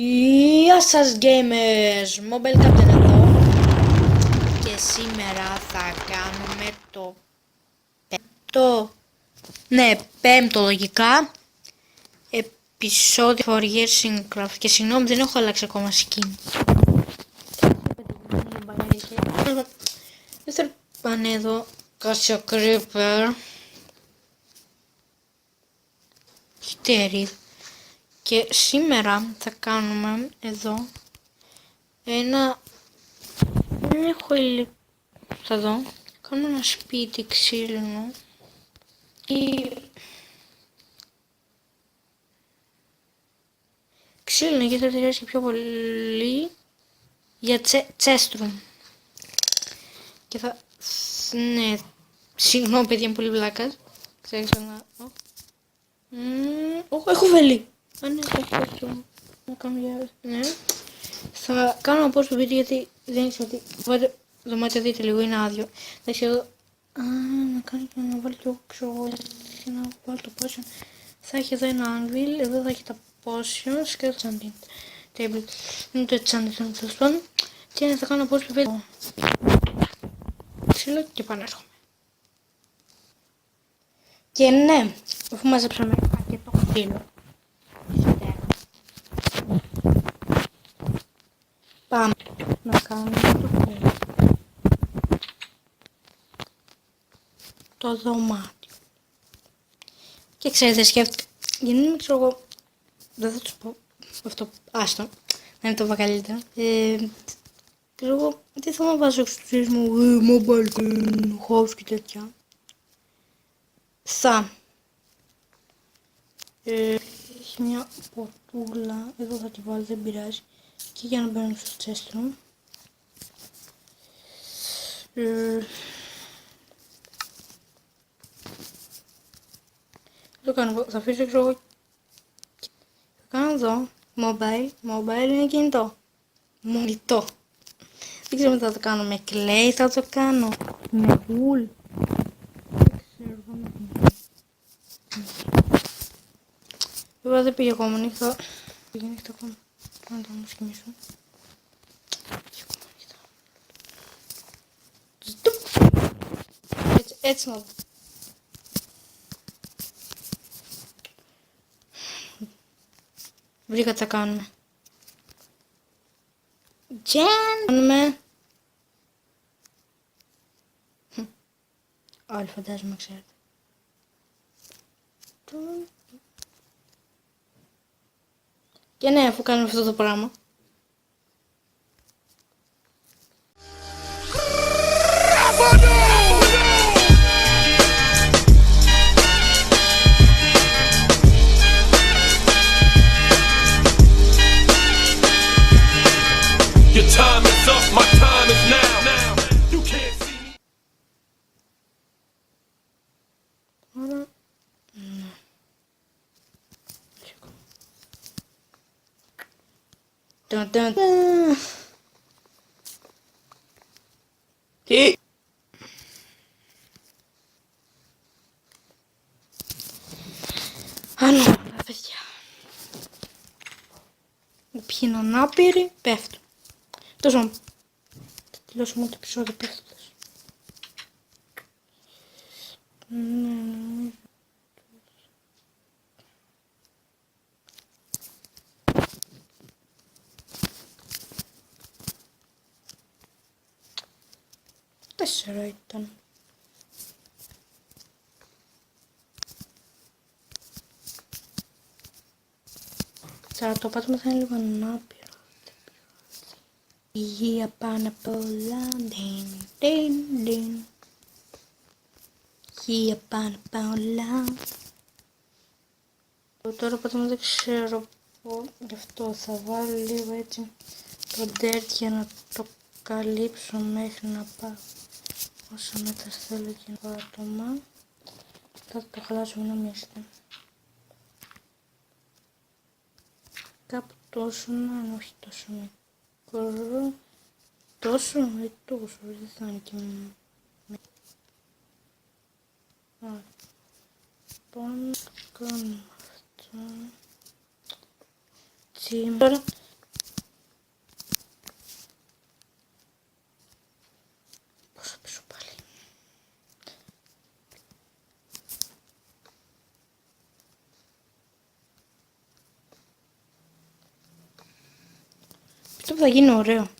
Γεια σας gamers, Mobile Captain εδώ και σήμερα θα κάνουμε πέμπτο λογικά επεισόδιο for Years in Craft και συγγνώμη δεν έχω αλλάξει ακόμα skin. Δεν πάνε εδώ Κάσιο Creeper Στέρι. Και σήμερα θα κάνουμε εδώ ένα, δεν έχω υλικό, θα δω, κάνουμε ένα σπίτι ξύλινο ξύλινο γιατί θα ταιριάσει πιο πολύ για chest room. Και θα, ναι, συγγνώμη παιδιά είναι πολύ βλάκας, ξέχασα να, έχω βέλη. Ναι, να κάνω για... ναι. Θα κάνω από στο βίντεο γιατί δεν ήξερα ότι... Οπότε το δωμάτιο δείτε λίγο είναι άδειο. Θα είσαι εδώ... να κάνω και να βάλω και εγώ και να βάλω το potion. Θα έχει εδώ ένα anvil, εδώ θα έχει τα potions και το enchanting table. Είναι το enchanting τέλος πάντων. Και θα κάνω από στο βίντεο. Ξύλο και πανέρχομαι. Και ναι, αφού μαζέψαμε αρκετό ξύλο. Πάμε να κάνουμε το δωμάτιο. Και ξέρετε, σκέφτηκα, γιατί δεν ξέρω εγώ, δεν θα τους πω αυτό, άστο, να είναι το καλύτερα. Ξέρω εγώ, τι θα μου βάζω εξωτερισμό, mobile, house και τέτοια. Έχει μια ποτούλα, εδώ θα τη βάλω, δεν πειράζει. Και για να μπαίνω στο chest room. Το κάνω, θα αφήσω έξω εγώ. Θα κάνω εδώ, mobile είναι κινητό. Μολυτό. Δεν ξέρω τι θα το κάνω με clay, θα το κάνω με wool. Δεν ξέρω, δεν πήγε ακόμα, νύχτα. Πήγε νύχτα ακόμα. Να το όμως κοιμήσω. Έτσι να δω. Βρήκα τι θα κάνουμε. Κάνουμε. Όλοι φαντάζομαι ξέρετε. Και ναι, αφού κάνουμε αυτό το πράγμα. Your time is up, my time is now. You can't see me. Dun, dun, dun. Τι? Άλλο, παιδιά. Ποιοι είναι ανάπηροι, πέφτουν. Τόσο θα τελειώσουμε το επεισόδιο πέφτοντας. Τέσσερα ήταν. Τώρα το πάτωμα θα είναι λίγο ανάπηρο. Υγεία πάνω απ' όλα. Διν. Υγεία πάνω απ' όλα. Τώρα πάτωμα δεν ξέρω πω. Γι' αυτό θα βάλω λίγο έτσι το dirt για να το καλύψω μέχρι να πάω. Όσα μέτρα θέλω και το άτομα. Θα το χαλάσω, μην νομίζετε. Κάπου τόσο να είναι, όχι τόσο μικρό. Τόσο ή τόσο, δεν θα είναι και πάμε να κάνουμε αυτό. Τώρα Αυτό θα γίνει ωραίο.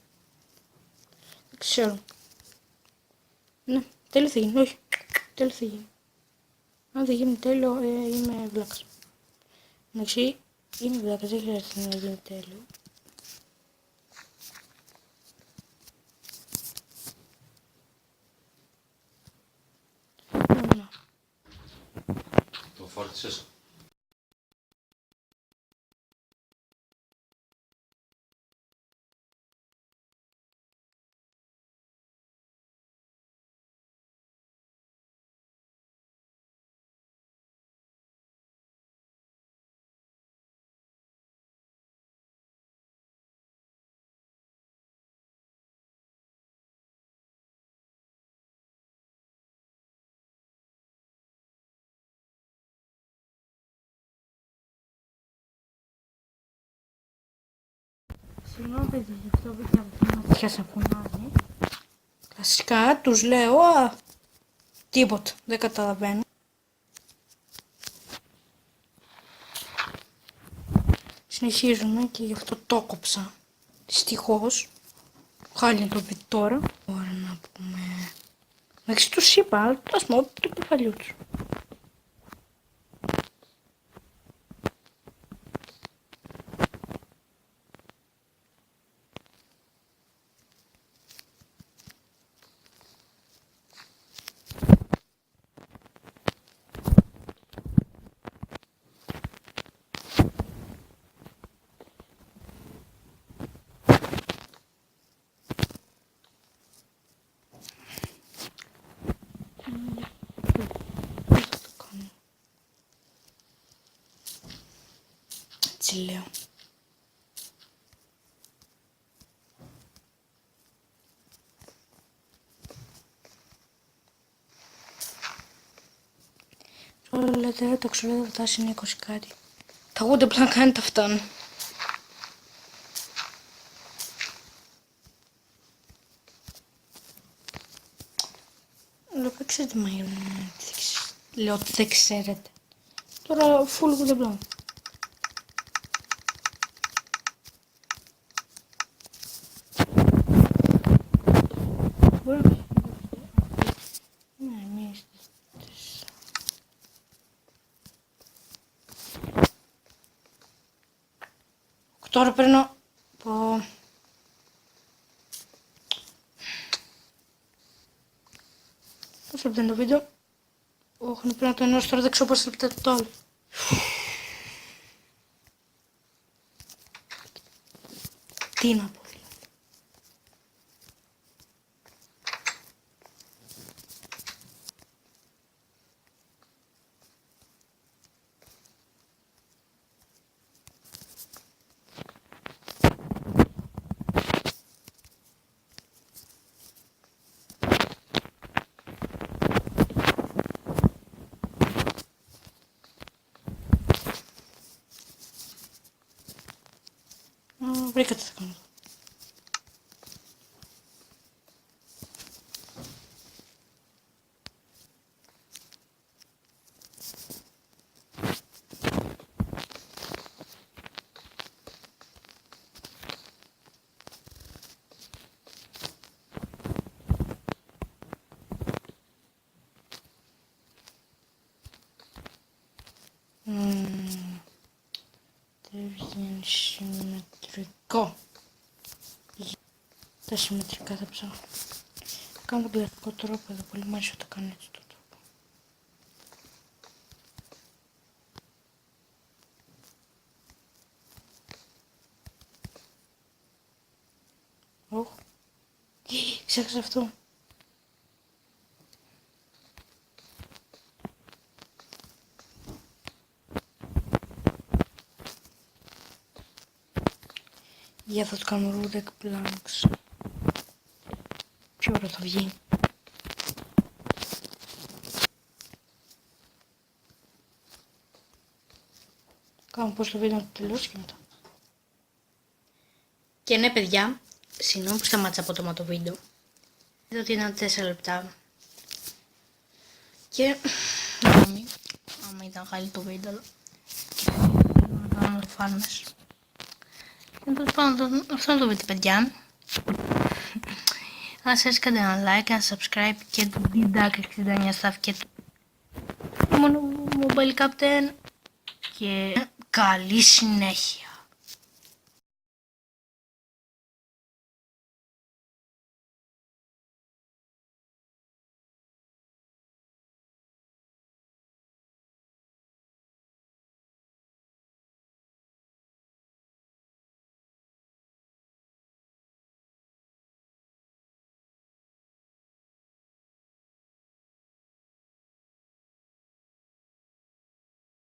Δεν ξέρω. Ναι, τέλειο θα γίνει. Όχι, τέλειο θα γίνει. Αν δεν γίνει τέλειο, είμαι βλάκας. Εντάξει, είμαι βλάκας, δεν χρειάζεται να γίνει τέλειο. Το φόρτισες. Συγγνώμη παιδιά, γι' αυτό που τα μάτια σαν φωνάζει. Κλασικά τους λέω, τίποτα, δεν καταλαβαίνω. Συνεχίζουμε και γι' αυτό το κόψα. Δυστυχώς. Χάλια το παιδί τώρα. Ωραία να πούμε. Εντάξει τους είπα, αλλά ας πούμε το κεφαλιού τους. Έτσι λέω. Όλα λέτε, το ξέρω δεν φτάσει είναι 20 κάτι. Τα ούτε πλάκα κάνει τα φτάνουν. Λέω, ξέρετε τι μαγειρεύει. Λέω ότι δεν ξέρετε. Τώρα φουλ ούτε πλάκα. Ναι, εμείς. Τώρα παίρνω από... Όσο λεπτά είναι το βίντεο. Όχι, πρέπει να το ενώσω τώρα, δεν ξέρω πόσα λεπτά το άλλο. Τι να πω. Βρήκα τι θα κάνω. Δεν συμμετρικό. Τα συμμετρικά θα ψάχνω. Κάνω τον κλασικό τρόπο εδώ, πολύ μου αρέσει όταν κάνω έτσι το τρόπο. Ωχ, ξέχασα αυτό. Για θα το κάνω Rudek Planks. Ποιο ώρα θα βγει. Κάνω πως το βίντεο να το τελειώσει και μετά. Και ναι παιδιά, συγγνώμη που σταμάτησα από το βίντεο. Είδα ότι είναι 4 λεπτά. Και άμα ήταν χάλι το βίντεο. Και να κάνω φάρμες. Τέλος πάντων, αυτό είναι το βίντεο, παιδιά. Αν σας αρέσει, κάντε ένα like, ένα subscribe και το Didac69 στάθηκε το μόνο Mobile Captain και καλή συνέχεια.